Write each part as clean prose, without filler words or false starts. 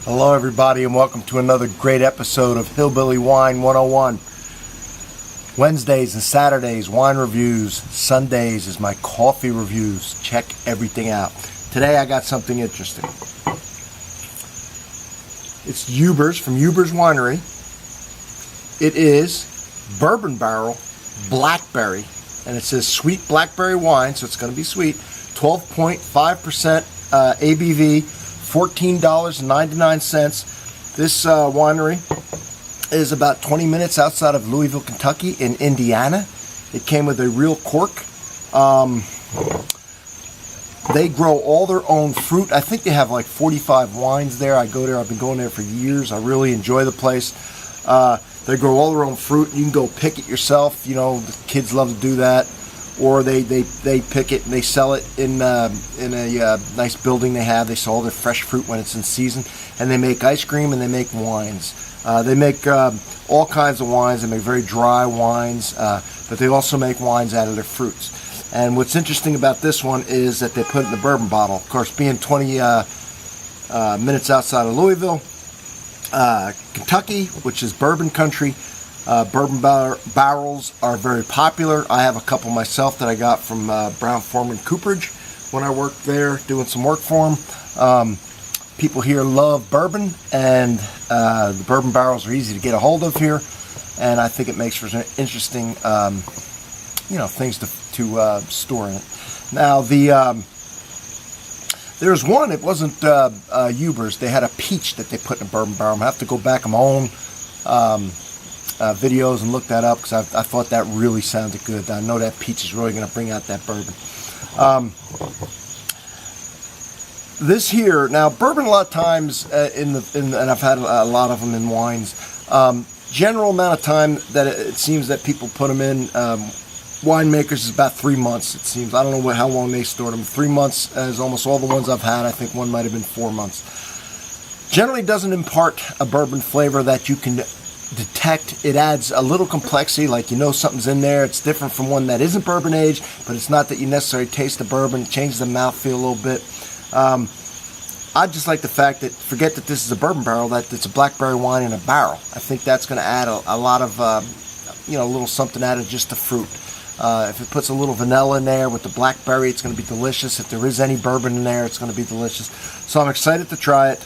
Hello everybody and welcome to another great episode of Hillbilly Wine 101. Wednesdays and Saturdays, wine reviews. Sundays is my coffee reviews. Check everything out. Today I got something interesting. It's Ubers from Ubers Winery. It is Bourbon Barrel BlackBerry. And it says sweet blackberry wine, so it's going to be sweet. 12.5% ABV, $14.99. This winery is about 20 minutes outside of Louisville, Kentucky in Indiana. It came with a Real Cork. They grow all their own fruit. I think they have like 45 wines there. I go there. I've been going there for years. I really enjoy the place. They grow all their own fruit. You can go pick it yourself. You know, the kids love to do that. Or they pick it and they sell it in a nice building they have. They sell all their fresh fruit when it's in season. And they make ice cream and they make wines. They make all kinds of wines. They make very dry wines. But they also make wines out of their fruits. And what's interesting about this one is that they put it in the bourbon bottle. Of course, being 20 minutes outside of Louisville, Kentucky, which is bourbon country, bourbon barrels are very popular. I have a couple myself that I got from Brown-Forman Cooperage when I worked there doing some work for them. People here love bourbon, and the bourbon barrels are easy to get a hold of here, and I think it makes for some interesting things to store in it. Now there's one, it wasn't Ubers. They had a peach that they put in a bourbon barrel. I have to go back on my own videos and look that up because I thought that really sounded good. I know that peach is really going to bring out that bourbon. This here, now bourbon a lot of times and I've had a lot of them in wines. General amount of time that it seems that people put them in winemakers is about 3 months, it seems. I don't know how long they stored them. 3 months is almost all the ones I've had. I think one might have been 4 months. Generally doesn't impart a bourbon flavor that you can detect. It adds a little complexity, like you know something's in there. It's different from one that isn't bourbon aged, but it's not that you necessarily taste the bourbon. It changes the mouthfeel a little bit. I just like the fact that, forget that this is a bourbon barrel, that it's a blackberry wine in a barrel. I think that's going to add a lot of, a little something added just to fruit. If it puts a little vanilla in there with the blackberry, it's going to be delicious. If there is any bourbon in there, it's going to be delicious. So I'm excited to try it.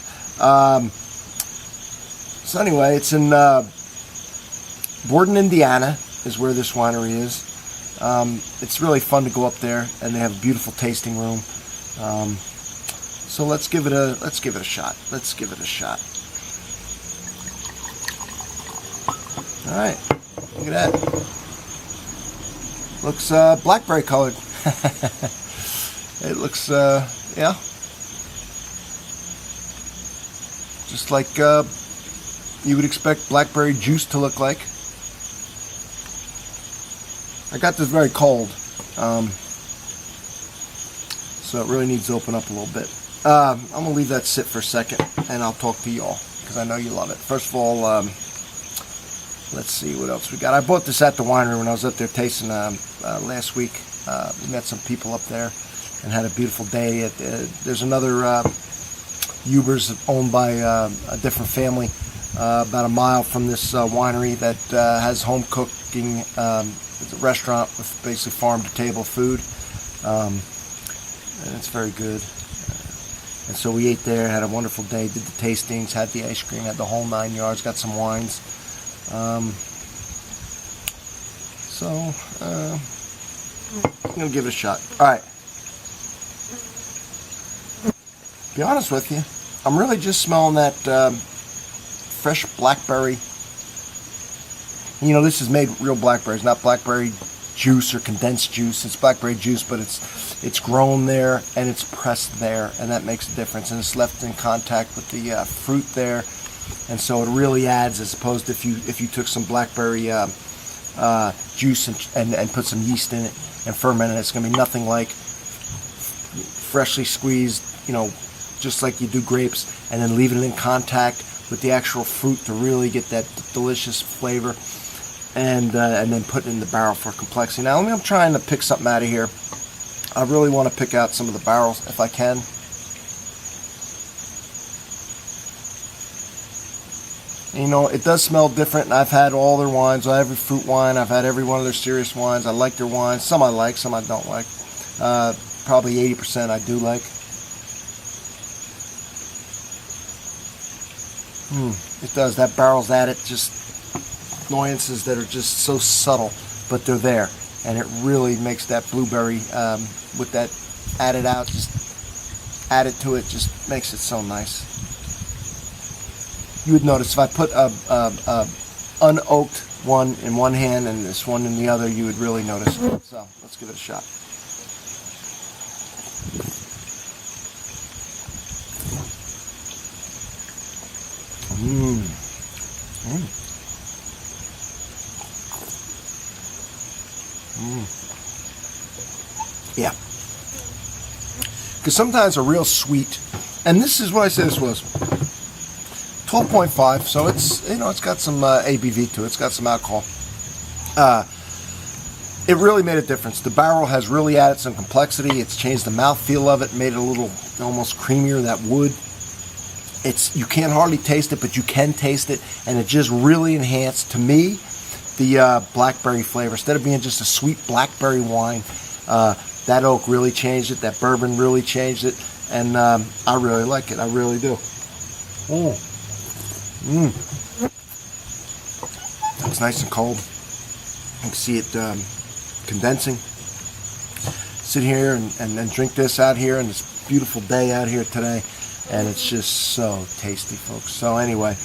So anyway, it's in Borden, Indiana is where this winery is. It's really fun to go up there, and they have a beautiful tasting room. So let's give it a shot. Let's give it a shot. All right, look at that. Looks blackberry colored. It looks, yeah, just like you would expect blackberry juice to look like. I got this very cold, so it really needs to open up a little bit. I'm going to leave that sit for a second, and I'll talk to y'all, because I know you love it. First of all, let's see what else we got. I bought this at the winery when I was up there tasting last week. We met some people up there and had a beautiful day. There's another Ubers owned by a different family about a mile from this winery that has home cooking. It's a restaurant with basically farm-to-table food, and it's very good. And so we ate there, had a wonderful day, did the tastings, had the ice cream, had the whole 9 yards, got some wines. I'm going to give it a shot. Alright. To be honest with you, I'm really just smelling that fresh blackberry. You know, this is made real blackberries, not blackberry juice or condensed juice. It's blackberry juice, but it's grown there and it's pressed there, and that makes a difference. And it's left in contact with the fruit there, and so it really adds, as opposed to if you took some blackberry juice and put some yeast in it and fermented it. It's going to be nothing like freshly squeezed, just like you do grapes, and then leaving it in contact with the actual fruit to really get that delicious flavor, and then put it in the barrel for complexity. Now, I'm trying to pick something out of here. I really want to pick out some of the barrels if I can. You know, it does smell different, and I've had all their wines, every fruit wine. I've had every one of their serious wines. I like their wines. Some I like, some I don't like. Probably 80% I do like. It does. That barrel's at it. Just nuances that are just so subtle, but they're there. And it really makes that blueberry, with that added out, just added to it, just makes it so nice. You would notice if I put a unoaked one in one hand and this one in the other, you would really notice. So let's give it a shot. Yeah. Because sometimes a real sweet, and this is what I said this was. 12.5, so it's, you know, it's got some ABV to it. It's got some alcohol. It really made a difference. The barrel has really added some complexity. It's changed the mouthfeel of it, made it a little almost creamier, that wood. You can't hardly taste it, but you can taste it, and it just really enhanced, to me, the blackberry flavor. Instead of being just a sweet blackberry wine, that oak really changed it. That bourbon really changed it, and I really like it. I really do. It's nice and cold. You can see it condensing. Sit here and drink this out here on this beautiful day out here today, and it's just so tasty, folks. So anyway,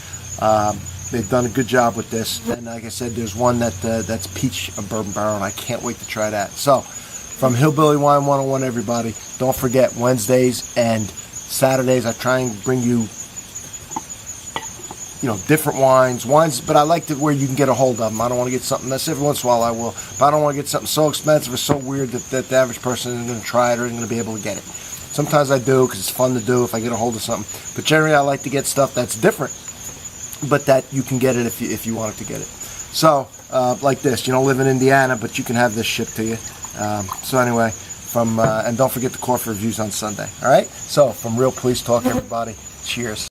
they've done a good job with this, and like I said, there's one that's peach bourbon barrel, and I can't wait to try that. So from Hillbilly Wine 101, everybody, don't forget Wednesdays and Saturdays I try and bring you, you know, different wines, but I like it where you can get a hold of them. I don't want to get something that's, every once in a while I will, but I don't want to get something so expensive or so weird that the average person isn't going to try it or isn't going to be able to get it. Sometimes I do because it's fun to do if I get a hold of something, but generally I like to get stuff that's different, but that you can get it if you wanted to get it. So like this, you don't live in Indiana, but you can have this shipped to you. So anyway, and don't forget the coffee reviews on Sunday. All right. So from Real Police Talk, everybody. Cheers.